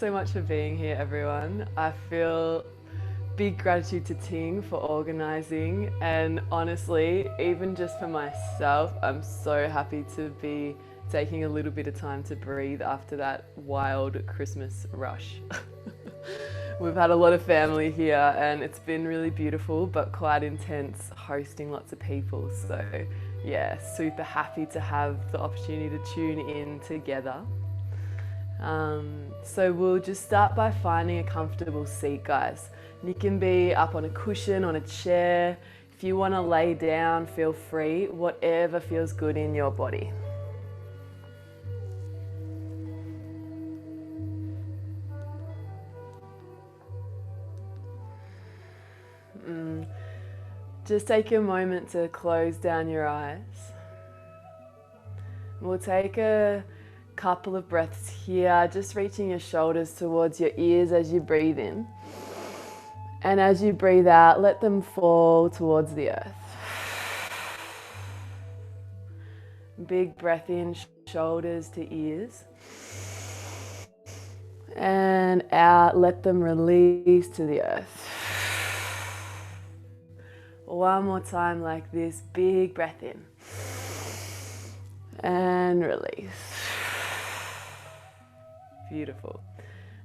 so much for being here, everyone. I feel big gratitude to Ting for organising, and honestly, even just for myself, I'm so happy to be taking a little bit of time to breathe after that wild Christmas rush. We've had a lot of family here and it's been really beautiful but quite intense hosting lots of people. So yeah, super happy to have the opportunity to tune in together. So we'll just start by finding a comfortable seat, guys. You can be up on a cushion, on a chair. If you want to lay down, feel free, whatever feels good in your body. Just take a moment to close down your eyes. We'll take a couple of breaths here, just reaching your shoulders towards your ears as you breathe in. And as you breathe out, let them fall towards the earth. Big breath in, shoulders to ears. And out, let them release to the earth. One more time like this, big breath in. And release. Beautiful.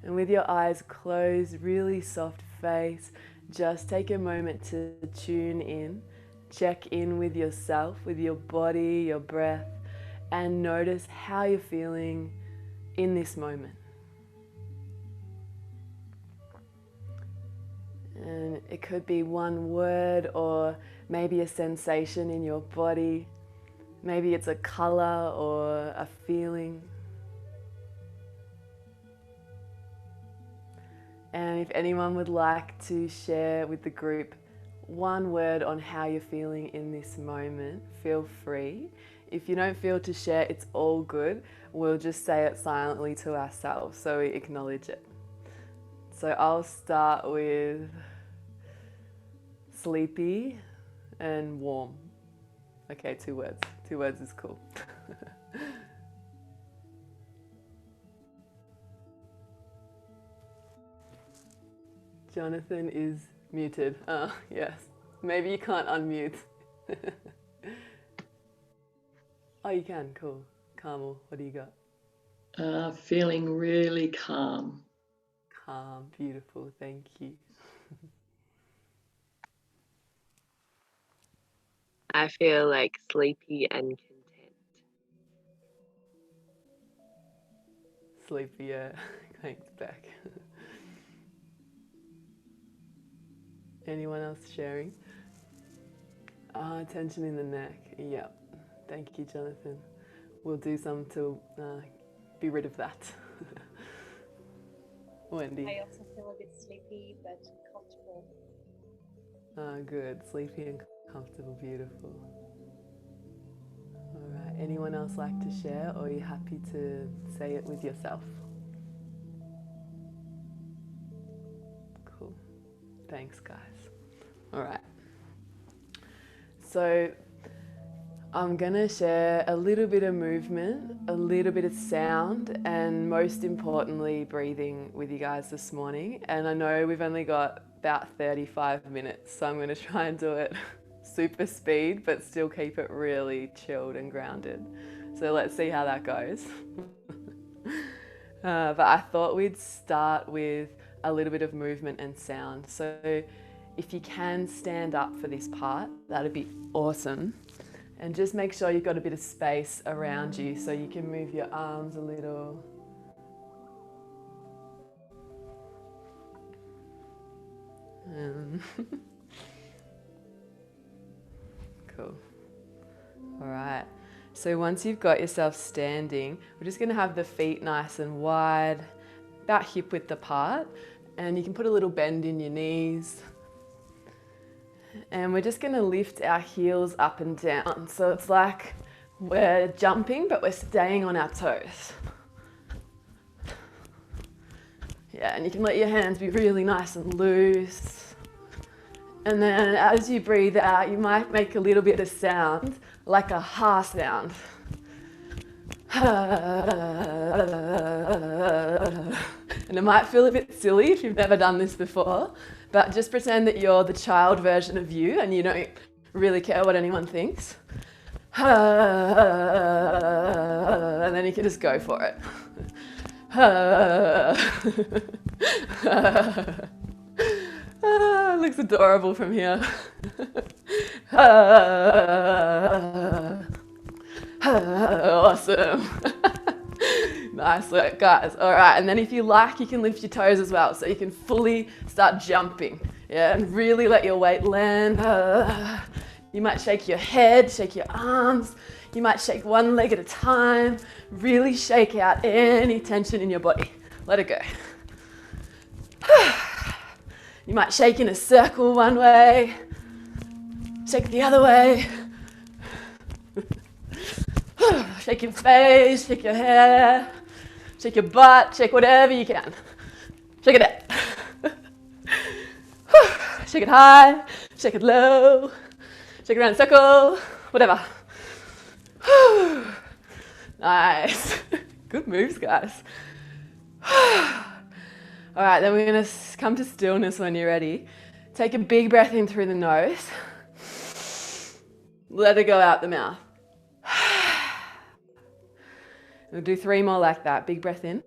And with your eyes closed, really soft face, just take a moment to tune in, check in with yourself, with your body, your breath, and notice how you're feeling in this moment. And it could be one word or maybe a sensation in your body. Maybe it's a color or a feeling. And if anyone would like to share with the group one word on how you're feeling in this moment, feel free. If you don't feel to share, it's all good. We'll just say it silently to ourselves so we acknowledge it. So I'll start with sleepy and warm. Okay, 2 words. 2 words is cool. Jonathan is muted. Oh, yes. Maybe you can't unmute. Oh, you can. Cool. Carmel, what do you got? Feeling really calm. Calm. Beautiful. Thank you. I feel like sleepy and content. Sleepy, yeah. Thanks, Beck. Anyone else sharing? Tension in the neck. Yep. Thank you, Jonathan. We'll do some to be rid of that. Wendy. I also feel a bit sleepy but comfortable. Good. Sleepy and comfortable. Beautiful. All right. Anyone else like to share, or are you happy to say it with yourself? Cool. Thanks, guys. All right. So I'm gonna share a little bit of movement, a little bit of sound, and most importantly, breathing with you guys this morning. And I know we've only got about 35 minutes, so I'm gonna try and do it super speed, but still keep it really chilled and grounded. So let's see how that goes. But I thought we'd start with a little bit of movement and sound. So if you can stand up for this part, that'd be awesome. And just make sure you've got a bit of space around you so you can move your arms a little. Cool. All right. So once you've got yourself standing, we're just going to have the feet nice and wide, about hip width apart, and you can put a little bend in your knees. And we're just going to lift our heels up and down. So it's like we're jumping, but we're staying on our toes. Yeah, and you can let your hands be really nice and loose. And then as you breathe out, you might make a little bit of sound, like a ha sound. And it might feel a bit silly if you've never done this before, but just pretend that you're the child version of you and you don't really care what anyone thinks. And then you can just go for it. It looks adorable from here. Awesome. Nice work, guys. All right, and then if you like, you can lift your toes as well, so you can fully start jumping. Yeah, and really let your weight land. You might shake your head, shake your arms. You might shake one leg at a time. Really shake out any tension in your body. Let it go. You might shake in a circle one way, shake the other way. Shake your face, shake your hair, shake your butt, shake whatever you can. Shake it out. Shake it high, shake it low, shake it around in a circle, whatever. Nice. Good moves, guys. All right, then we're gonna come to stillness when you're ready. Take a big breath in through the nose. Let it go out the mouth. We'll do 3 more like that. Big breath in.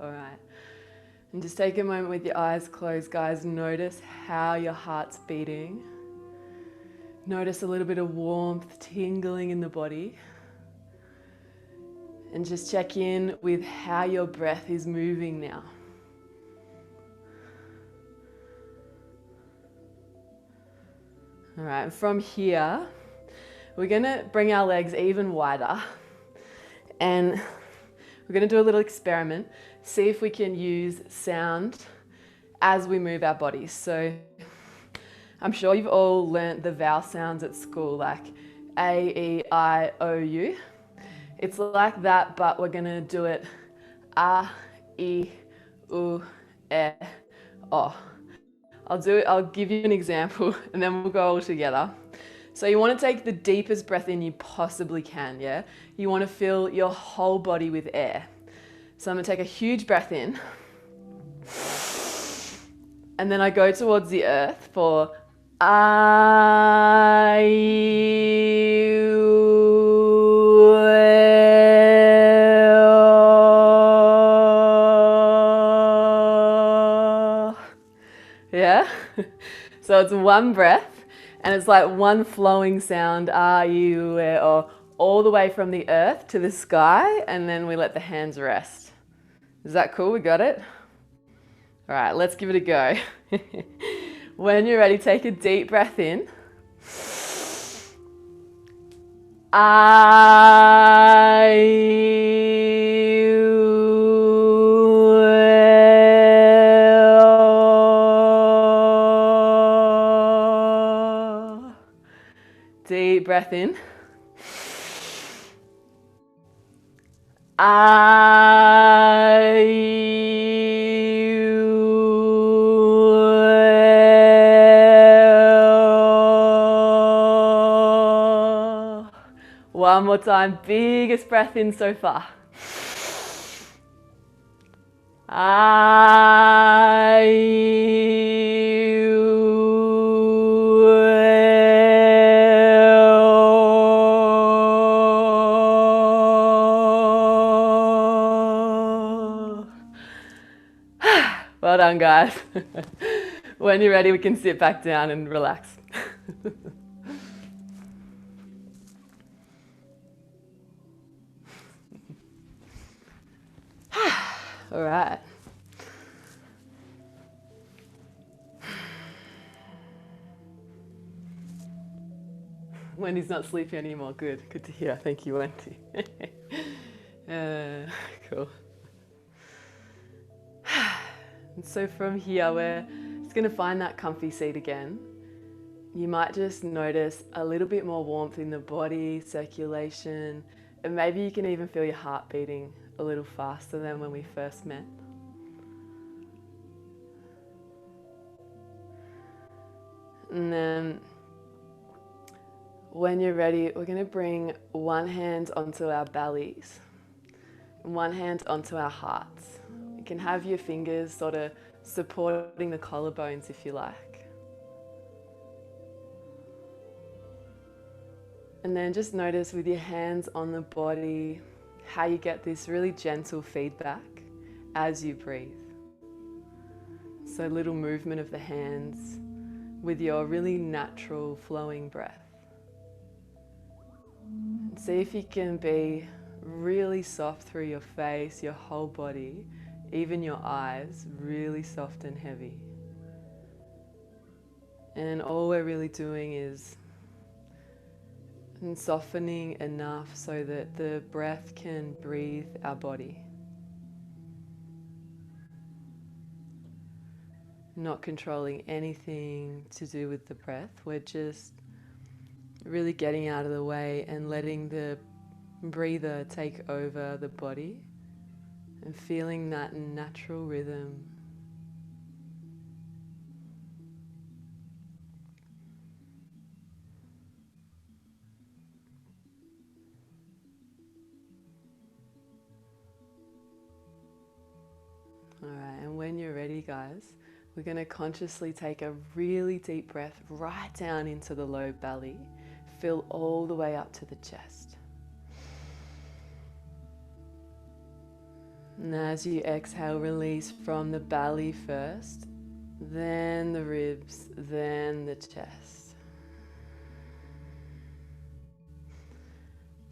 All right. And just take a moment with your eyes closed, guys. Notice how your heart's beating. Notice a little bit of warmth tingling in the body. And just check in with how your breath is moving now. All right, and from here, we're gonna bring our legs even wider. And we're gonna do a little experiment. See if we can use sound as we move our bodies. So I'm sure you've all learnt the vowel sounds at school, like A, E, I, O, U. It's like that, but we're gonna do it A, I, U, E, O. I'll give you an example and then we'll go all together. So you wanna take the deepest breath in you possibly can, yeah? You wanna fill your whole body with air. So I'm gonna take a huge breath in. And then I go towards the earth for I, yeah? So it's one breath and it's like one flowing sound, or all the way from the earth to the sky, and then we let the hands rest. Is that cool? We got it? All right, let's give it a go. When you're ready, take a deep breath in. Deep breath in. One more time, biggest breath in so far. Well done, guys. When you're ready, we can sit back down and relax. All right. Wendy's not sleepy anymore. Good to hear. Thank you, Wendy. Cool. And so from here, we're just going to find that comfy seat again. You might just notice a little bit more warmth in the body, circulation, and maybe you can even feel your heart beating a little faster than when we first met. And then when you're ready, we're going to bring one hand onto our bellies and one hand onto our hearts. You can have your fingers sort of supporting the collarbones if you like. And then just notice with your hands on the body how you get this really gentle feedback as you breathe. So little movement of the hands with your really natural flowing breath. And see if you can be really soft through your face, your whole body, even your eyes, really soft and heavy. And all we're really doing is softening enough so that the breath can breathe our body. Not controlling anything to do with the breath. We're just really getting out of the way and letting the breather take over the body and feeling that natural rhythm. All right, and when you're ready, guys, we're going to consciously take a really deep breath right down into the low belly, fill all the way up to the chest. And as you exhale, release from the belly first, then the ribs, then the chest.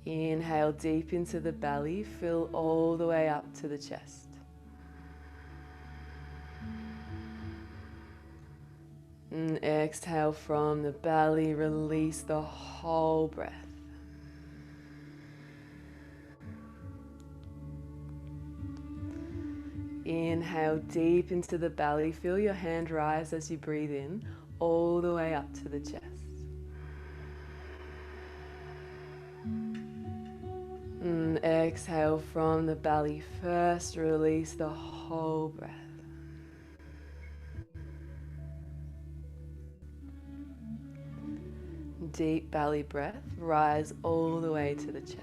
Inhale deep into the belly, fill all the way up to the chest. And exhale from the belly, release the whole breath. Inhale deep into the belly, feel your hand rise as you breathe in, all the way up to the chest. And exhale from the belly first, release the whole breath. Deep belly breath, rise all the way to the chest.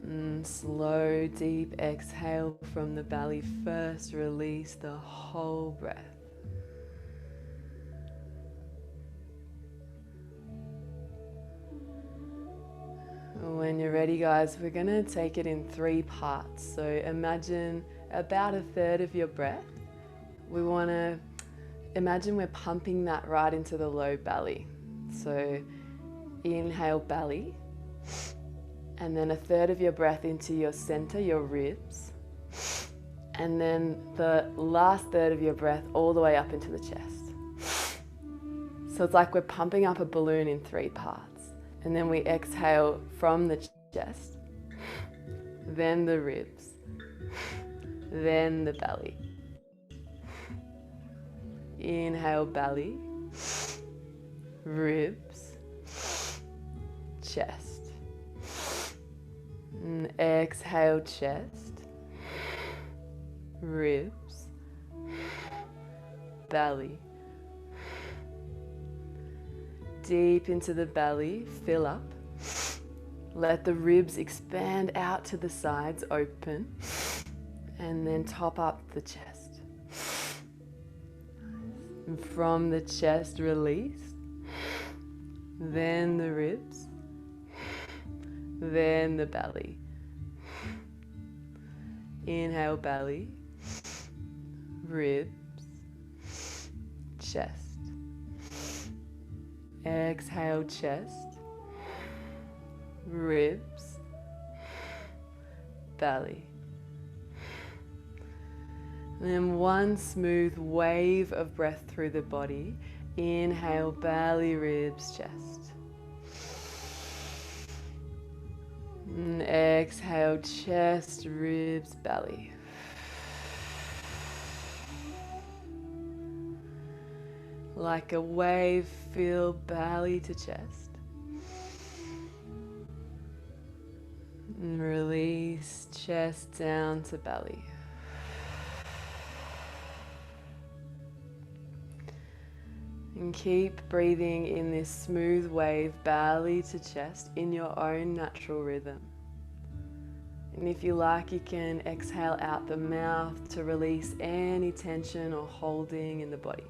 And slow, deep exhale from the belly first, release the whole breath. When you're ready, guys, we're going to take it in 3 parts. So imagine about a third of your breath. We want to imagine we're pumping that right into the low belly. So inhale belly, and then a third of your breath into your center, your ribs, and then the last third of your breath all the way up into the chest. So it's like we're pumping up a balloon in 3 parts, and then we exhale from the chest, then the ribs, then the belly. Inhale belly, ribs, chest. And exhale chest, ribs, belly. Deep into the belly, fill up. Let the ribs expand out to the sides, open, and then top up the chest. And from the chest, release, then the ribs, then the belly. Inhale belly, ribs, chest. Exhale chest, ribs, belly. And then one smooth wave of breath through the body. Inhale, belly, ribs, chest. And exhale, chest, ribs, belly. Like a wave, feel belly to chest. And release chest down to belly. And keep breathing in this smooth wave, belly to chest, in your own natural rhythm. And if you like, you can exhale out the mouth to release any tension or holding in the body.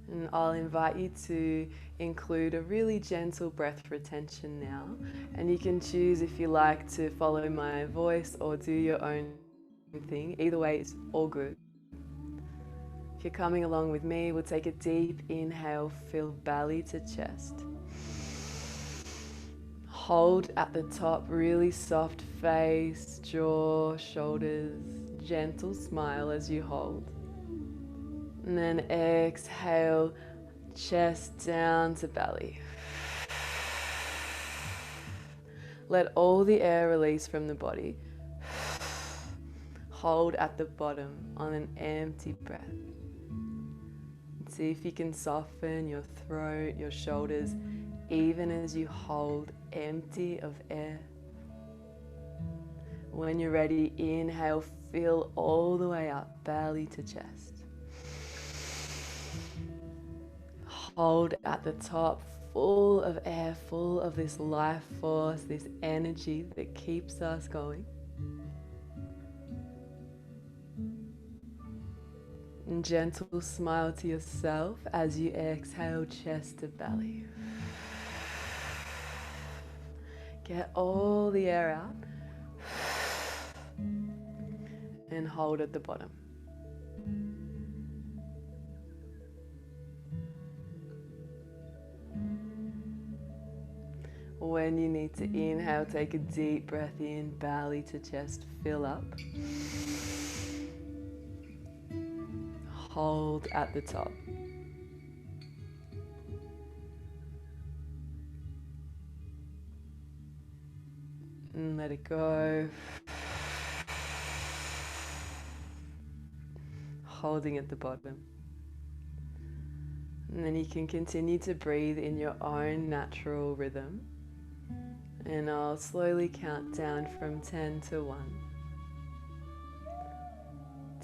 And I'll invite you to include a really gentle breath retention now. And you can choose if you like to follow my voice or do your own thing. Either way, it's all good. If you're coming along with me, we'll take a deep inhale, fill belly to chest. Hold at the top, really soft face, jaw, shoulders, gentle smile as you hold. And then exhale, chest down to belly. Let all the air release from the body. Hold at the bottom on an empty breath. See if you can soften your throat, your shoulders, even as you hold empty of air. When you're ready, inhale, fill all the way up, belly to chest. Hold at the top, full of air, full of this life force, this energy that keeps us going. And gentle smile to yourself as you exhale, chest to belly. Get all the air out and hold at the bottom. When you need to inhale, take a deep breath in, belly to chest, fill up. Hold at the top. And let it go. Holding at the bottom. And then you can continue to breathe in your own natural rhythm. And I'll slowly count down from 10 to 1.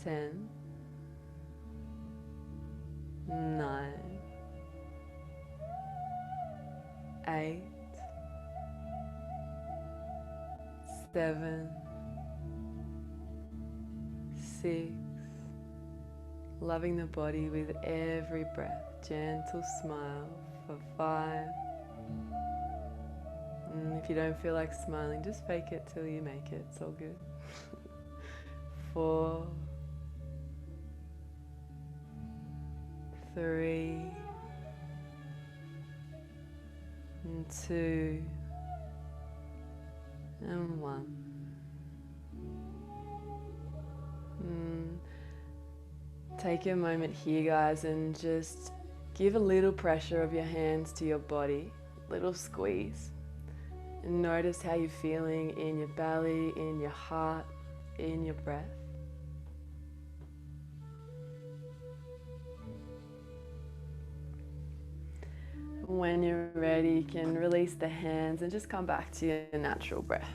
10, 9, 8, 7, 6, loving the body with every breath, gentle smile for 5, and if you don't feel like smiling, just fake it till you make it, it's all good. 4, 3, and 2, and 1. Take a moment here, guys, and just give a little pressure of your hands to your body, little squeeze, and notice how you're feeling in your belly, in your heart, in your breath. When you're ready, you can release the hands and just come back to your natural breath.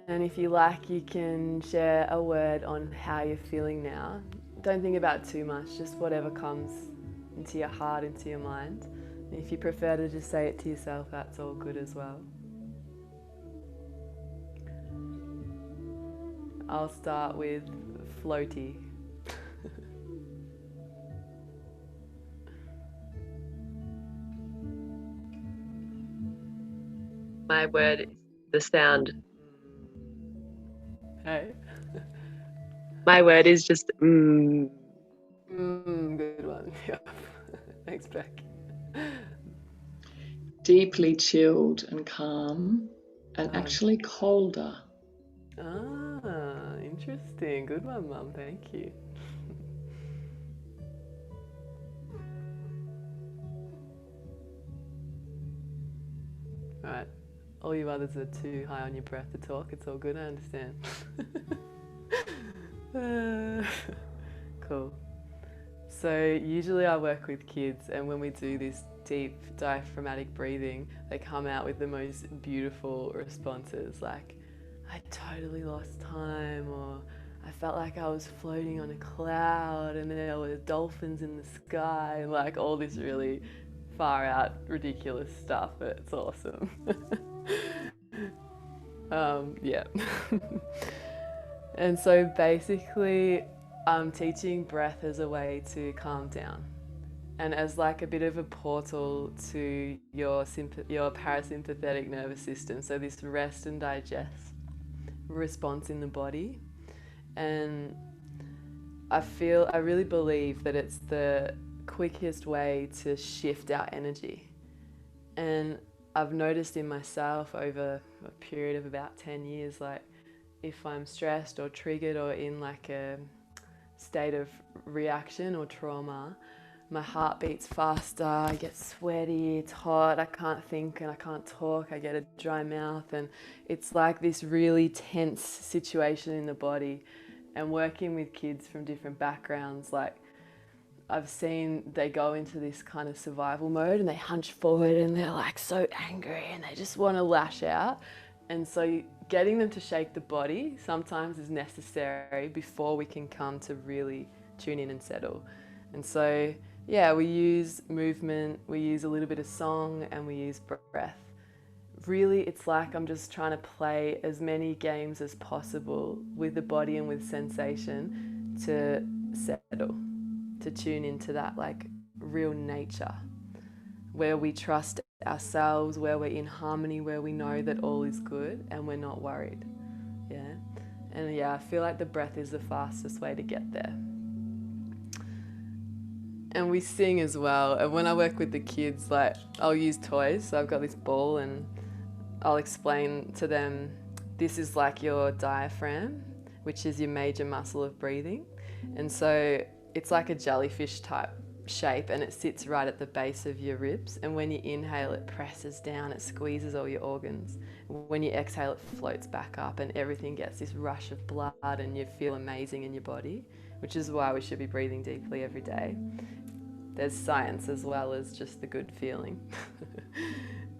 And if you like, you can share a word on how you're feeling now. Don't think about too much, just whatever comes into your heart, into your mind. And if you prefer to just say it to yourself, that's all good as well. I'll start with floaty. My word is the sound. Hey? My word is just Good one. Yeah. Thanks, Beck. Deeply chilled and calm, and actually colder. Ah, interesting. Good one, Mum. Thank you. Alright. All you others are too high on your breath to talk. It's all good, I understand. Cool. So usually I work with kids, and when we do this deep diaphragmatic breathing, they come out with the most beautiful responses, like, I totally lost time, or I felt like I was floating on a cloud and there were dolphins in the sky, and like all this really far out ridiculous stuff, but it's awesome. Yeah. And so basically I'm teaching breath as a way to calm down and as like a bit of a portal to your parasympathetic nervous system, so this rest and digest response in the body. And I really believe that it's the quickest way to shift our energy. And I've noticed in myself over a period of about 10 years, like if I'm stressed or triggered or in like a state of reaction or trauma, my heart beats faster, I get sweaty, it's hot, I can't think and I can't talk, I get a dry mouth, and it's like this really tense situation in the body. And working with kids from different backgrounds, like I've seen they go into this kind of survival mode and they hunch forward and they're like so angry and they just want to lash out. And so getting them to shake the body sometimes is necessary before we can come to really tune in and settle. And so, yeah, we use movement, we use a little bit of song, and we use breath. Really, it's like I'm just trying to play as many games as possible with the body and with sensation to settle, to tune into that like real nature, where we trust ourselves, where we're in harmony, where we know that all is good and we're not worried. Yeah. And yeah, I feel like the breath is the fastest way to get there. And we sing as well. And when I work with the kids, like I'll use toys. So I've got this ball and I'll explain to them, this is like your diaphragm, which is your major muscle of breathing. And so it's like a jellyfish type shape and it sits right at the base of your ribs. And when you inhale, it presses down, it squeezes all your organs. When you exhale, it floats back up and everything gets this rush of blood and you feel amazing in your body, which is why we should be breathing deeply every day. There's science as well as just the good feeling.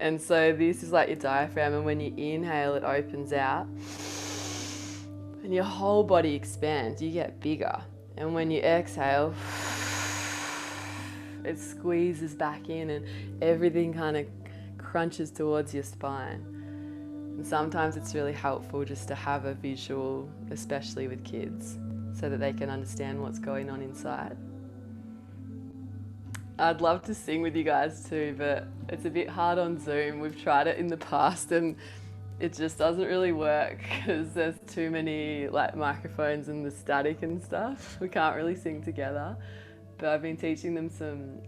And so this is like your diaphragm, and when you inhale, it opens out and your whole body expands, you get bigger. And when you exhale, it squeezes back in and everything kind of crunches towards your spine. And sometimes it's really helpful just to have a visual, especially with kids, so that they can understand what's going on inside. I'd love to sing with you guys too, but it's a bit hard on Zoom. We've tried it in the past and it just doesn't really work because there's too many like microphones and the static and stuff. We can't really sing together. But I've been teaching them some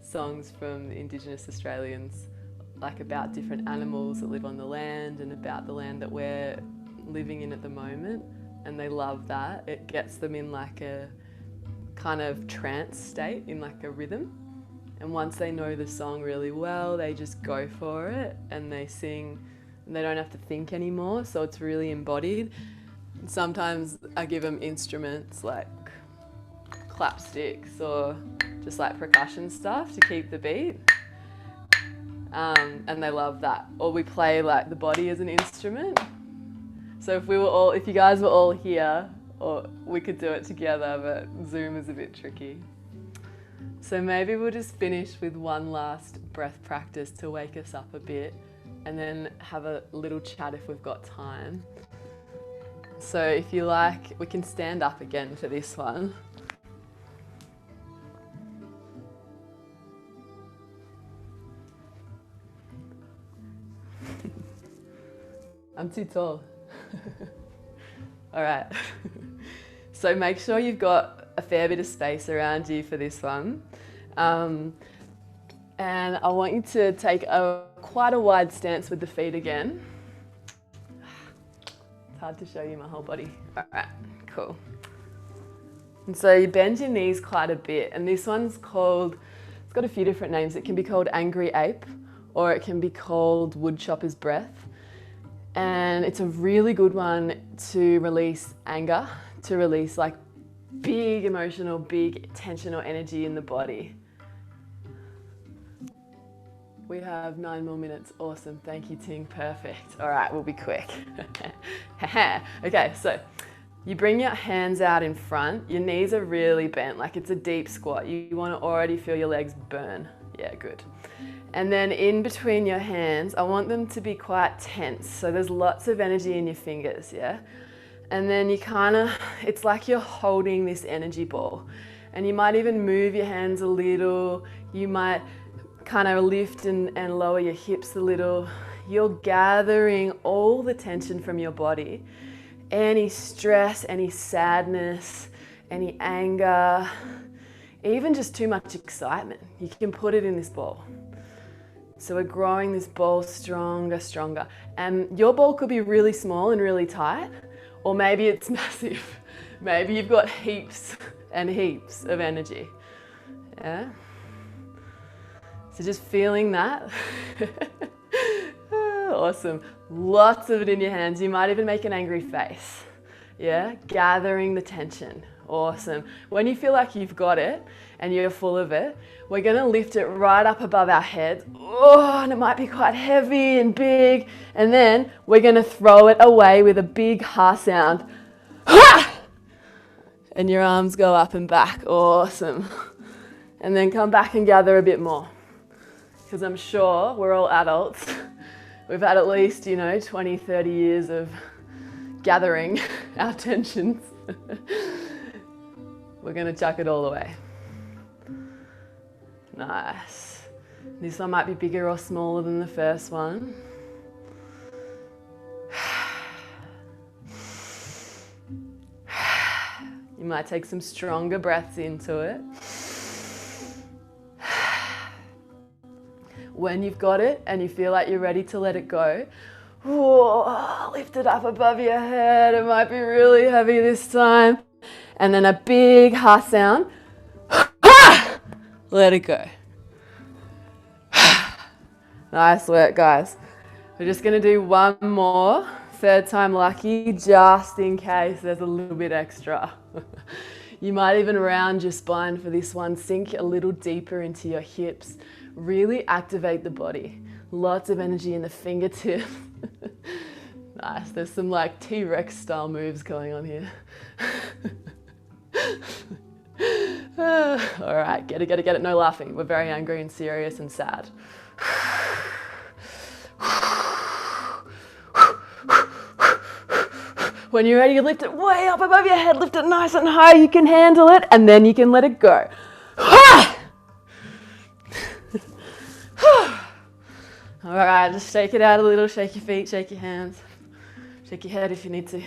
songs from the Indigenous Australians, like about different animals that live on the land and about the land that we're living in at the moment. And they love that. It gets them in like a kind of trance state, in like a rhythm. And once they know the song really well, they just go for it and they sing and they don't have to think anymore. So it's really embodied. And sometimes I give them instruments like clapsticks or just like percussion stuff to keep the beat. And they love that. Or we play like the body as an instrument. So if you guys were all here, or we could do it together, but Zoom is a bit tricky. So maybe we'll just finish with one last breath practice to wake us up a bit and then have a little chat if we've got time. So if you like, we can stand up again for this one. I'm too tall. All right. So make sure you've got a fair bit of space around you for this one. And I want you to take quite a wide stance with the feet again. It's hard to show you my whole body. All right, cool. And so you bend your knees quite a bit, and this one's called, it's got a few different names. It can be called angry ape, or it can be called woodchopper's breath. And it's a really good one to release anger, to release like big emotional, big tension or energy in the body. We have 9 more minutes. Awesome. Thank you, Ting. Perfect. All right, we'll be quick. Okay, so you bring your hands out in front. Your knees are really bent, like it's a deep squat. You want to already feel your legs burn. Yeah, good. And then in between your hands, I want them to be quite tense. So there's lots of energy in your fingers, yeah? And then you it's like you're holding this energy ball. And you might even move your hands a little. You might kind of lift and lower your hips a little. You're gathering all the tension from your body. Any stress, any sadness, any anger, even just too much excitement. You can put it in this ball. So we're growing this ball stronger, stronger. And your ball could be really small and really tight, or maybe it's massive. Maybe you've got heaps and heaps of energy. Yeah? So just feeling that. Awesome. Lots of it in your hands. You might even make an angry face. Yeah? Gathering the tension. Awesome. When you feel like you've got it and you're full of it, we're going to lift it right up above our heads. Oh, and it might be quite heavy and big. And then we're going to throw it away with a big ha sound. Ha! And your arms go up and back. Awesome. And then come back and gather a bit more. Because I'm sure we're all adults. We've had at least, 20, 30 years of gathering our tensions. We're going to chuck it all away. Nice. This one might be bigger or smaller than the first one. You might take some stronger breaths into it. When you've got it and you feel like you're ready to let it go, lift it up above your head. It might be really heavy this time. And then a big ha sound. Let it go. Nice work, guys. We're just going to do one more, third time lucky, just in case there's a little bit extra. You might even round your spine for this one, sink a little deeper into your hips, really activate the body. Lots of energy in the fingertips. Nice, there's some like T-Rex style moves going on here. All right, get it, no laughing. We're very angry and serious and sad. When you're ready, you lift it way up above your head, lift it nice and high, you can handle it, and then you can let it go. All right, just shake it out a little, shake your feet, shake your hands, shake your head if you need to.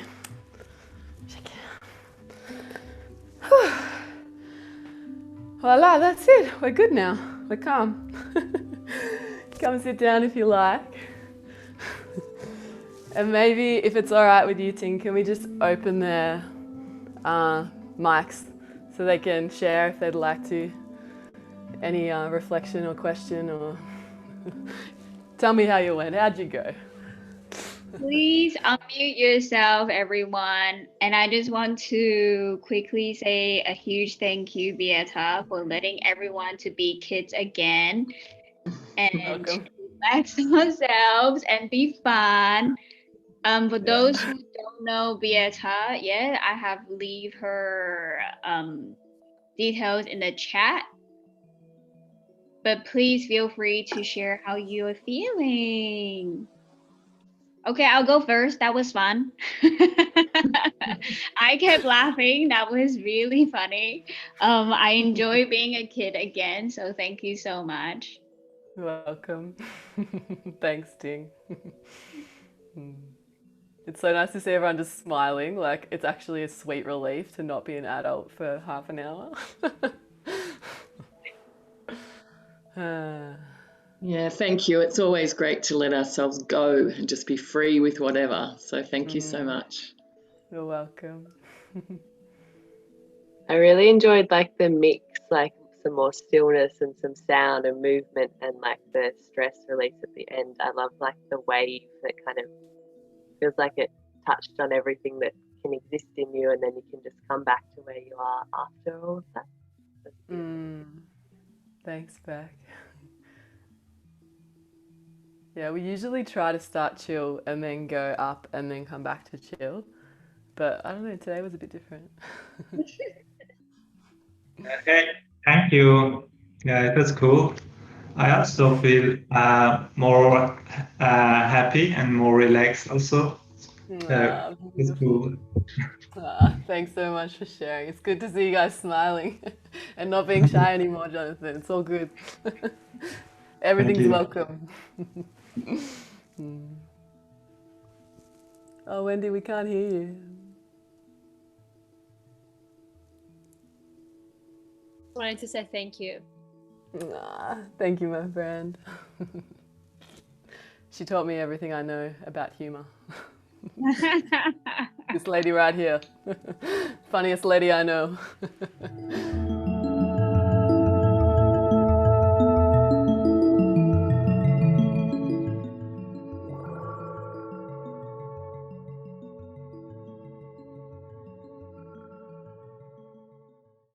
Shake it. Voila, that's it. We're good now. We're calm. Come sit down if you like. And maybe if it's all right with you, Ting, can we just open their mics so they can share if they'd like to? Any reflection or question or tell me how you went. How'd you go? Please unmute yourself, everyone. And I just want to quickly say a huge thank you, Beata, for letting everyone to be kids again and to relax ourselves and be fun. For those who don't know Beata yet, I have leave her details in the chat. But please feel free to share how you are feeling. Okay, I'll go first. That was fun. I kept laughing. That was really funny. I enjoy being a kid again, so thank you so much. You're welcome. Thanks, Ting. It's so nice to see everyone just smiling. Like, it's actually a sweet relief to not be an adult for half an hour. Yeah, thank you. It's always great to let ourselves go and just be free with whatever. So thank you so much. You're welcome. I really enjoyed like the mix, like some more stillness and some sound and movement and like the stress release at the end. I love like the wave that kind of feels like it touched on everything that can exist in you, and then you can just come back to where you are after all of that. That's beautiful. Thanks, Beck. Yeah, we usually try to start chill and then go up and then come back to chill. But I don't know, today was a bit different. Okay, thank you. Yeah, it was cool. I also feel more happy and more relaxed also. It's Beautiful. cool. Thanks so much for sharing. It's good to see you guys smiling and not being shy anymore, Jonathan. It's all good. Thank Everything's you. welcome. Oh, Wendy, we can't hear you. Wanted to say thank you. Thank you, my friend. She taught me everything I know about humour. This lady right here. Funniest lady I know.